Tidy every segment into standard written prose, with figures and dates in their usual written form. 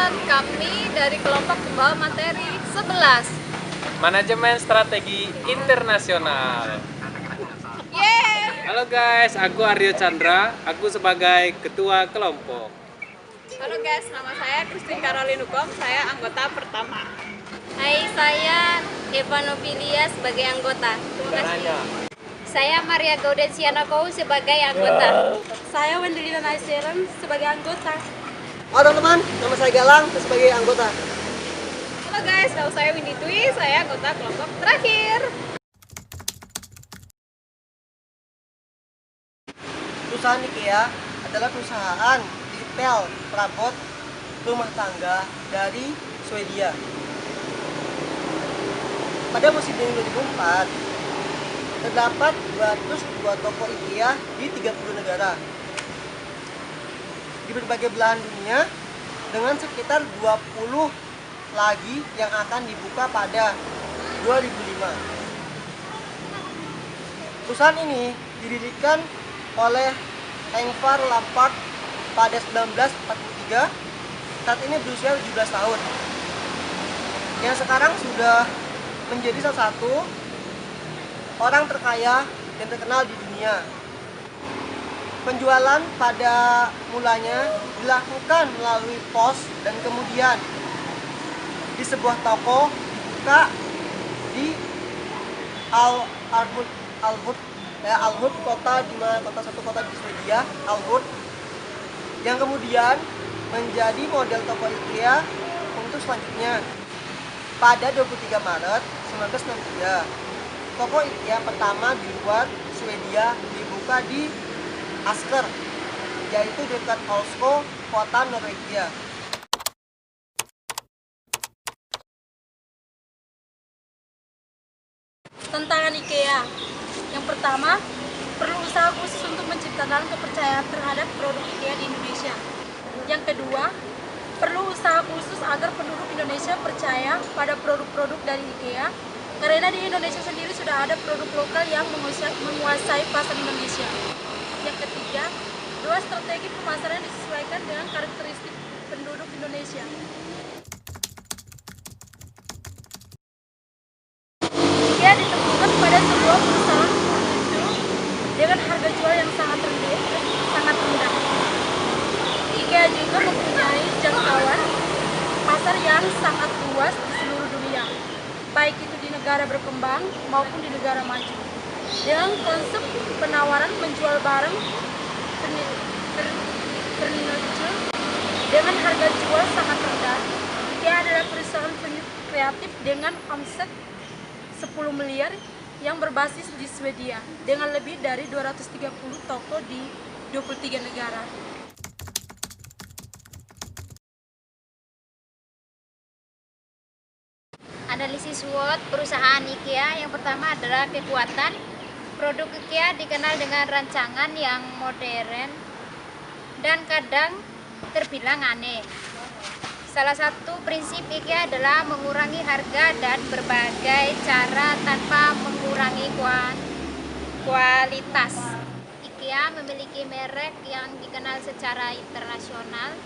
teman-teman, kami dari kelompok pembawa materi 11. Manajemen Strategi Internasional. Yeay! Halo guys, aku Aryo Chandra, aku sebagai ketua kelompok. Halo guys, nama saya Christine Caroline Hukom, saya anggota pertama. Hai, saya Eva Nobilia sebagai anggota. Terima kasih. Saya Maria Gaudensiana Kou sebagai anggota. Saya Wendelina Naiseren sebagai anggota. Halo teman-teman, nama saya Galang sebagai anggota. Halo guys, nama saya Windy Dwi, saya anggota kelompok terakhir. Perusahaan IKEA adalah perusahaan retail perabot rumah tangga dari Swedia. Pada musim dingin 2004, terdapat 202 toko IKEA di 30 negara di berbagai belahan dunia, dengan sekitar 20 lagi yang akan dibuka pada 2005. Perusahaan ini didirikan oleh Ingvar Lampard pada 1943. Saat ini berusia 17 tahun, yang sekarang sudah menjadi salah satu orang terkaya dan terkenal di dunia. Penjualan pada mulanya dilakukan melalui pos dan kemudian di sebuah toko dibuka di Aalborg kota, di mana satu kota di Swedia, Aalborg, yang kemudian menjadi model toko IKEA untuk selanjutnya. Pada 23 Maret 1963, toko IKEA pertama di luar Swedia dibuka di Asker, yaitu dekat Oslo, kota Norwegia. Tantangan IKEA. Yang pertama, perlu usaha khusus untuk menciptakan kepercayaan terhadap produk IKEA di Indonesia. Yang kedua, perlu usaha khusus agar penduduk Indonesia percaya pada produk-produk dari IKEA, karena di Indonesia sendiri sudah ada produk lokal yang menguasai pasar Indonesia. Yang ketiga, dua strategi pemasaran disesuaikan dengan karakteristik penduduk Indonesia. IKEA ditemukan pada sebuah perusahaan furnitur dengan harga jual yang sangat rendah. IKEA juga mempunyai jangkauan pasar yang sangat luas di seluruh dunia, baik itu di negara berkembang maupun di negara maju. Dengan konsep penawaran menjual barang furniture dengan harga jual sangat rendah, IKEA adalah perusahaan kreatif dengan omset 10 miliar yang berbasis di Swedia dengan lebih dari 230 toko di 23 negara. Analisis SWOT perusahaan IKEA. Yang pertama adalah kekuatan. Produk IKEA dikenal dengan rancangan yang modern dan kadang terbilang aneh. Salah satu prinsip IKEA adalah mengurangi harga dan berbagai cara tanpa mengurangi kualitas. IKEA memiliki merek yang dikenal secara internasional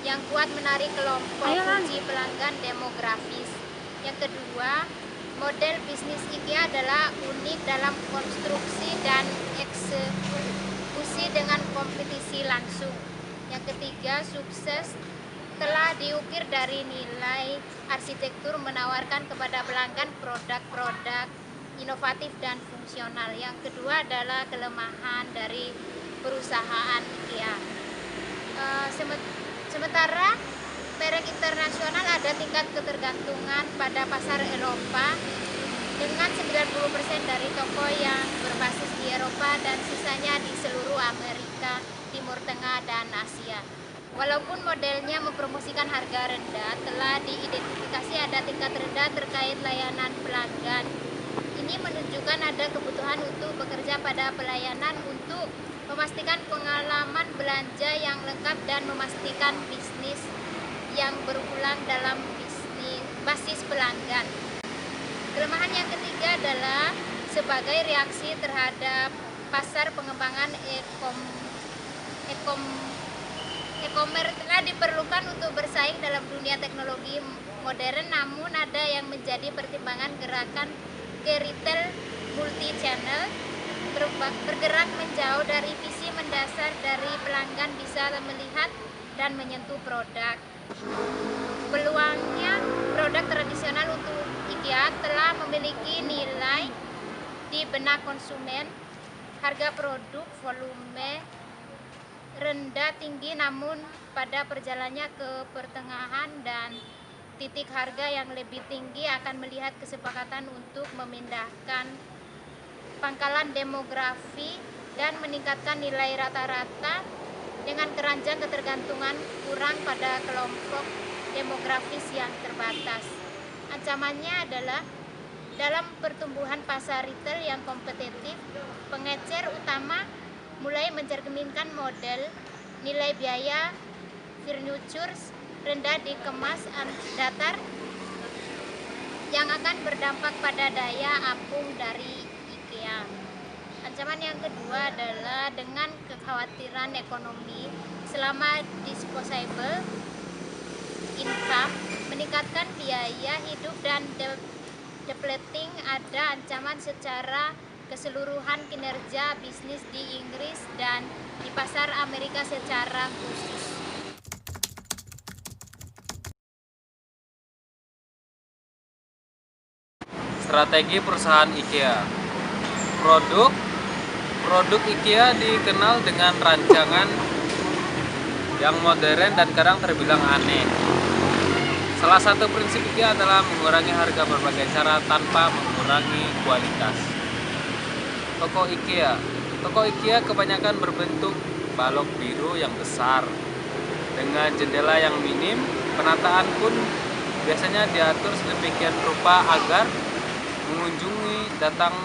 yang kuat menarik kelompok kunci pelanggan demografis. Yang kedua, model bisnis IKEA adalah unik dalam konstruksi dan eksekusi dengan kompetisi langsung. Yang ketiga, sukses telah diukir dari nilai arsitektur menawarkan kepada pelanggan produk-produk inovatif dan fungsional. Yang kedua adalah kelemahan dari perusahaan IKEA. Sementara merek internasional ada tingkat ketergantungan pada pasar Eropa dengan 90% dari toko yang berbasis di Eropa dan sisanya di seluruh Amerika, Timur Tengah, dan Asia. Walaupun modelnya mempromosikan harga rendah, telah diidentifikasi ada tingkat rendah terkait layanan pelanggan. Ini menunjukkan ada kebutuhan untuk bekerja pada pelayanan untuk memastikan pengalaman belanja yang lengkap dan memastikan bisnis yang berulang dalam basis pelanggan. Kelemahan yang ketiga adalah sebagai reaksi terhadap pasar pengembangan e-commerce telah diperlukan untuk bersaing dalam dalam dunia teknologi modern, namun ada yang menjadi pertimbangan gerakan ke retail multi-channel, bergerak menjauh dari visi mendasar dari pelanggan bisa melihat dan menyentuh produk. Peluangnya produk tradisional untuk IKEA telah memiliki nilai di benak konsumen, harga produk, volume rendah tinggi, namun pada perjalanannya ke pertengahan dan titik harga yang lebih tinggi akan melihat kesepakatan untuk memindahkan pangkalan demografi dan meningkatkan nilai rata-rata dengan keranjang ketergantungan kurang pada kelompok demografis yang terbatas. Ancamannya adalah dalam pertumbuhan pasar retail yang kompetitif, pengecer utama mulai mencerminkan model nilai biaya furniture rendah dikemas datar yang akan berdampak pada daya apung dari IKEA. Ancaman yang kedua adalah dengan kekhawatiran ekonomi selama disposable income meningkatkan biaya hidup dan depleting, ada ancaman secara keseluruhan kinerja bisnis di Inggris dan di pasar Amerika secara khusus. Strategi perusahaan IKEA. Produk IKEA dikenal dengan rancangan yang modern dan kadang terbilang aneh. Salah satu prinsip IKEA adalah mengurangi harga berbagai cara tanpa mengurangi kualitas. Toko IKEA kebanyakan berbentuk balok biru yang besar dengan jendela yang minim. Penataan pun biasanya diatur sedemikian rupa agar mengunjungi datang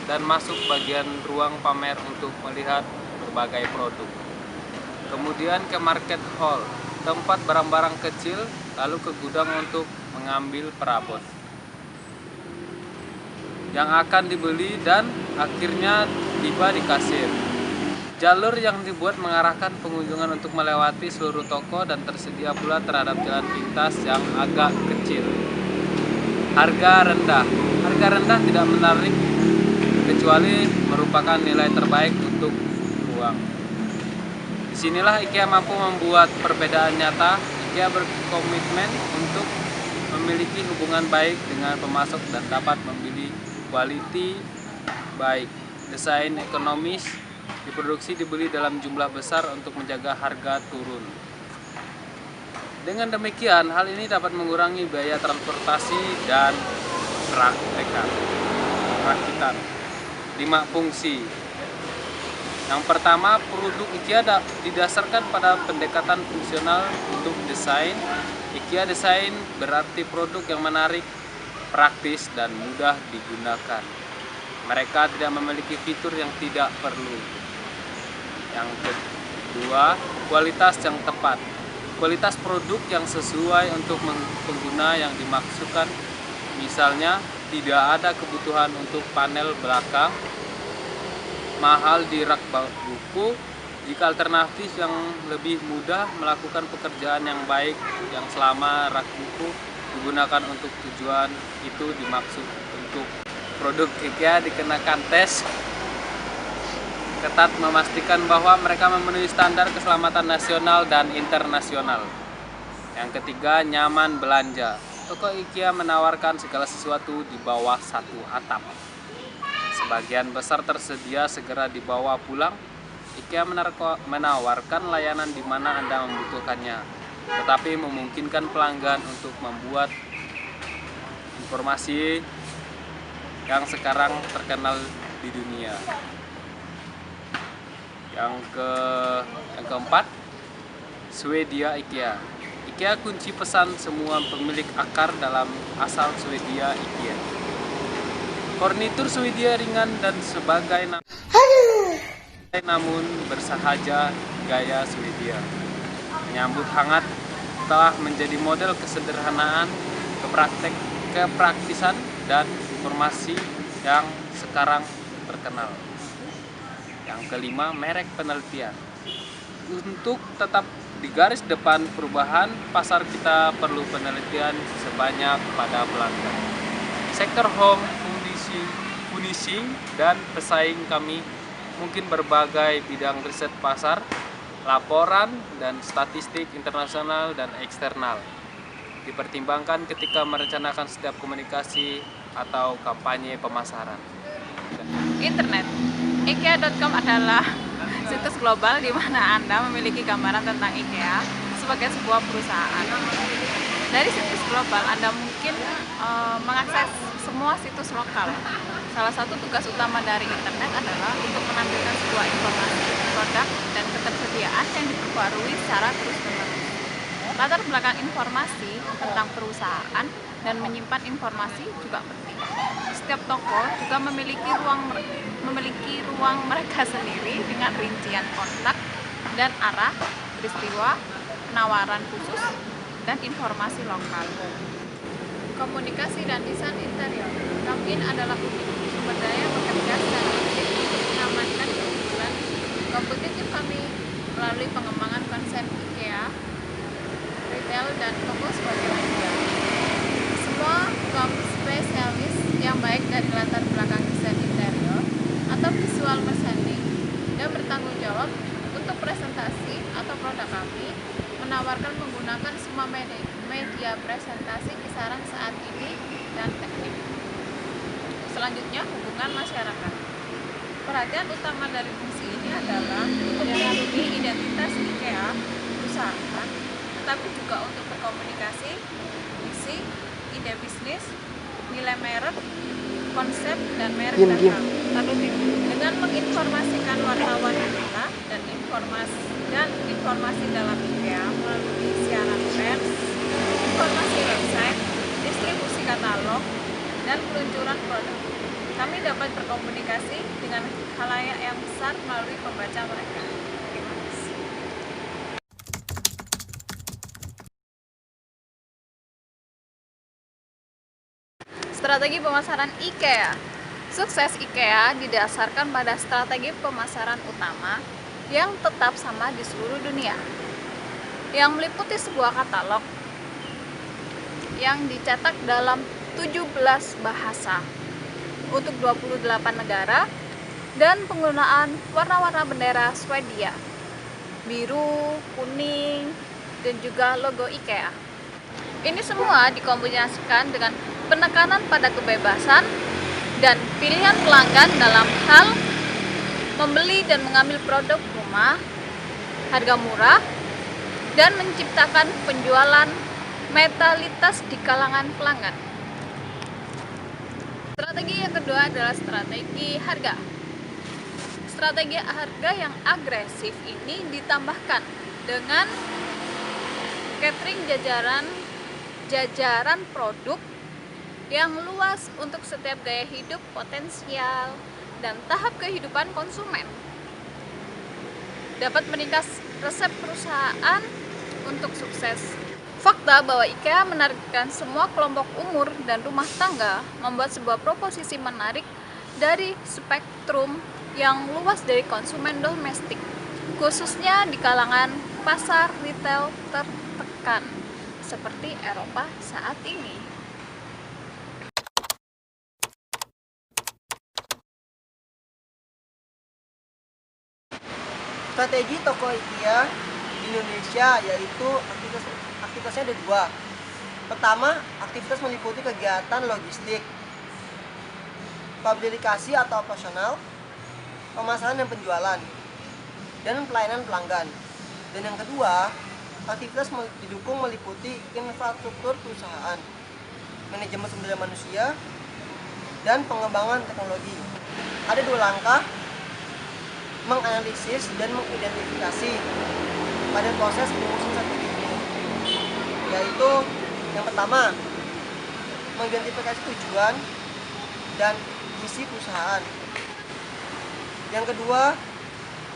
dan masuk bagian ruang pamer untuk melihat berbagai produk. Kemudian ke market hall, tempat barang-barang kecil, lalu ke gudang untuk mengambil perabot yang akan dibeli dan akhirnya tiba di kasir. Jalur yang dibuat mengarahkan pengunjungan untuk melewati seluruh toko dan tersedia pula terhadap jalan pintas yang agak kecil. Harga rendah tidak menarik kecuali merupakan nilai terbaik untuk uang. Disinilah IKEA mampu membuat perbedaan nyata. IKEA berkomitmen untuk memiliki hubungan baik dengan pemasok dan dapat membeli quality baik. Desain ekonomis diproduksi dibeli dalam jumlah besar untuk menjaga harga turun. Dengan demikian, hal ini dapat mengurangi biaya transportasi dan perakitan. 5 fungsi. Yang pertama, produk IKEA didasarkan pada pendekatan fungsional untuk desain. IKEA desain berarti produk yang menarik, praktis, dan mudah digunakan. Mereka tidak memiliki fitur yang tidak perlu. Yang kedua, kualitas yang tepat. Kualitas produk yang sesuai untuk pengguna yang dimaksudkan. Misalnya, tidak ada kebutuhan untuk panel belakang mahal di rak buku, jika alternatif yang lebih mudah melakukan pekerjaan yang baik yang selama rak buku digunakan untuk tujuan itu dimaksud. Untuk produk IKEA dikenakan tes ketat memastikan bahwa mereka memenuhi standar keselamatan nasional dan internasional. Yang ketiga, nyaman belanja. Toko IKEA menawarkan segala sesuatu di bawah satu atap. Sebagian besar tersedia segera dibawa pulang. IKEA menawarkan layanan di mana Anda membutuhkannya, tetapi memungkinkan pelanggan untuk membuat informasi yang sekarang terkenal di dunia. Yang keempat, Swedia IKEA. IKEA kunci pesan semua pemilik akar dalam asal Swedia IKEA. Furnitur Swedia ringan dan sebagai namun bersahaja gaya Swedia. Menyambut hangat telah menjadi model kesederhanaan, kepraktisan, dan informasi yang sekarang terkenal. Yang kelima, merek penelitian. Untuk tetap di garis depan perubahan pasar kita perlu penelitian sebanyak pada pelanggan. Sektor home, finishing, dan pesaing kami mungkin berbagai bidang riset pasar, laporan, dan statistik internasional dan eksternal. Dipertimbangkan ketika merencanakan setiap komunikasi atau kampanye pemasaran. Internet. IKEA.com adalah situs global di mana Anda memiliki gambaran tentang IKEA sebagai sebuah perusahaan. Dari situs global Anda mungkin mengakses semua situs lokal. Salah satu tugas utama dari internet adalah untuk menampilkan sebuah informasi, produk, dan ketersediaan yang diperbarui secara terus-menerus. Latar belakang informasi tentang perusahaan dan menyimpan informasi juga penting. Setiap toko juga memiliki ruang mereka sendiri dengan rincian kontak dan arah, peristiwa, penawaran khusus, dan informasi lokal. Komunikasi dan desain interior. Kami adalah sumber daya bekerja secara aktif untuk mengamankan keunggulan kompetitif kami melalui pengembangan konsep IKEA, retail, dan toko sebagai media. Semua kaum spesialis yang baik dari latar belakang desain interior atau visual merchandising dan bertanggung jawab untuk presentasi atau produk kami menawarkan menggunakan semua media presentasi kisaran saat ini dan teknik. Selanjutnya, hubungan masyarakat. Perhatian utama dari fungsi ini adalah melindungi identitas IKEA perusahaan, tetapi juga untuk berkomunikasi, misi, ide bisnis, nilai merek, konsep, dan merek dengan menginformasikan wartawan kita dan informasi dalam IKEA melalui siaran pers, informasi website, distribusi katalog, dan peluncuran produk. Kami dapat berkomunikasi dengan khalayak yang besar melalui pembaca mereka. Terima kasih. Strategi pemasaran IKEA. Sukses IKEA didasarkan pada strategi pemasaran utama yang tetap sama di seluruh dunia, yang meliputi sebuah katalog yang dicetak dalam 17 bahasa untuk 28 negara dan penggunaan warna-warna bendera Swedia, biru, kuning, dan juga logo IKEA. Ini semua dikombinasikan dengan penekanan pada kebebasan dan pilihan pelanggan dalam hal membeli dan mengambil produk rumah, harga murah, dan menciptakan penjualan metalitas di kalangan pelanggan. Strategi yang kedua adalah strategi harga. Strategi harga yang agresif ini ditambahkan dengan catering jajaran produk yang luas untuk setiap gaya hidup potensial dan tahap kehidupan konsumen. Dapat meningkat resep perusahaan untuk sukses. Fakta bahwa IKEA menargetkan semua kelompok umur dan rumah tangga membuat sebuah proposisi menarik dari spektrum yang luas dari konsumen domestik, khususnya di kalangan pasar retail tertekan seperti Eropa saat ini. Strategi toko IKEA di Indonesia yaitu aktivitasnya ada dua. Pertama, aktivitas meliputi kegiatan logistik, publikasi atau operasional, pemasaran dan penjualan, dan pelayanan pelanggan. Dan yang kedua, aktivitas didukung meliputi infrastruktur perusahaan, manajemen sumber daya manusia, dan pengembangan teknologi. Ada dua langkah menganalisis dan mengidentifikasi pada proses pengurusan strategi ini, yaitu yang pertama, mengidentifikasi tujuan dan misi perusahaan. Yang kedua,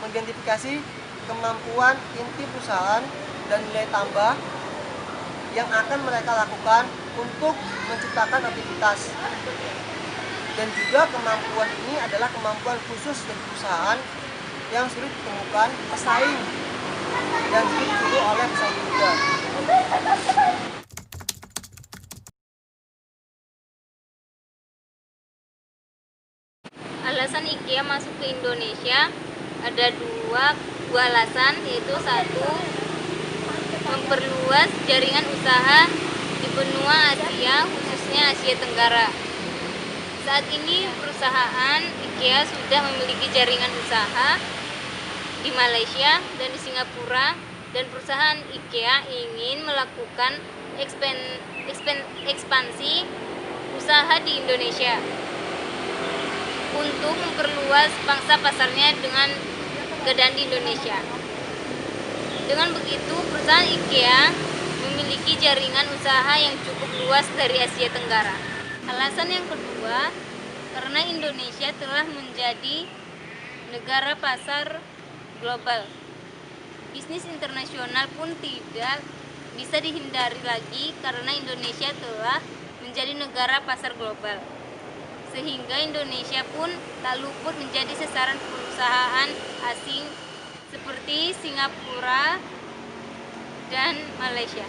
mengidentifikasi kemampuan inti perusahaan dan nilai tambah yang akan mereka lakukan untuk menciptakan aktivitas. Dan juga kemampuan ini adalah kemampuan khusus dari perusahaan yang sulit ditemukan pesaing yang ditunggu oleh sang muda. Alasan IKEA masuk ke Indonesia ada dua alasan, yaitu satu, memperluas jaringan usaha di benua Asia, khususnya Asia Tenggara. Saat ini perusahaan IKEA sudah memiliki jaringan usaha di Malaysia dan di Singapura, dan perusahaan IKEA ingin melakukan ekspansi usaha di Indonesia untuk memperluas pangsa pasarnya dengan keadaan di Indonesia. Dengan begitu, perusahaan IKEA memiliki jaringan usaha yang cukup luas dari Asia Tenggara. Alasan yang kedua, karena Indonesia telah menjadi negara pasar global. Bisnis internasional pun tidak bisa dihindari lagi karena Indonesia telah menjadi negara pasar global. Sehingga Indonesia pun tak luput menjadi sasaran perusahaan asing seperti Singapura dan Malaysia.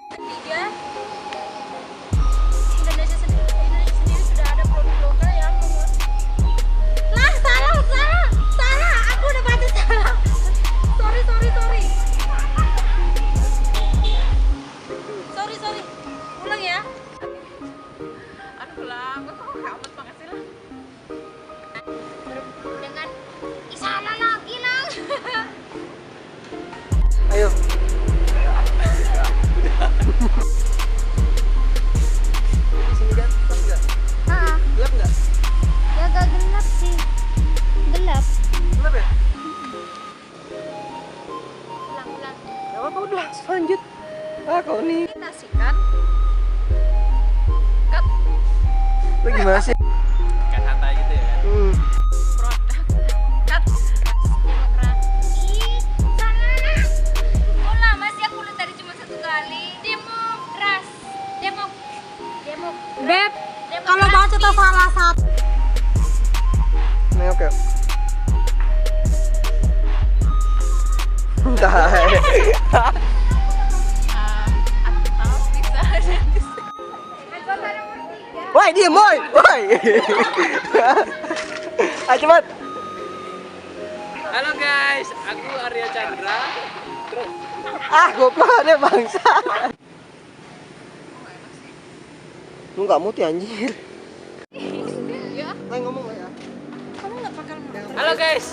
Ketiga, Indonesia sendiri sudah ada produk lokal yang salah, aku udah baca salah. Sorry, ulang ya. Aduh lah, gue kok gak amat banget sih lah. Dengan salah lagi lah. Ayo. Di sini kan, pas nggak? Gelap nggak? Ya gak gelap sih. Gelap. Gelap ya? Ulang. Gak apa-apa, udah lanjut. Kau nih. Kasihkan. Cut. Lu gimana sih? Kan hatta gitu ya kan. Produk. Cut. Demokrasi. Salah. Ulah, masih aku lihat tadi cuma satu kali. Beb, kalau baca tuh salah satu. Nih oke. Atau bisa jadi Woi, diem boy. Woi. Ayo cepat. Halo guys, aku Arya Chandra. Terus Goblok ada bangsa. Lu nggak muti anjir. ya. Ayo ngomong lah ya. Kamu nggak bakal mau. halo guys.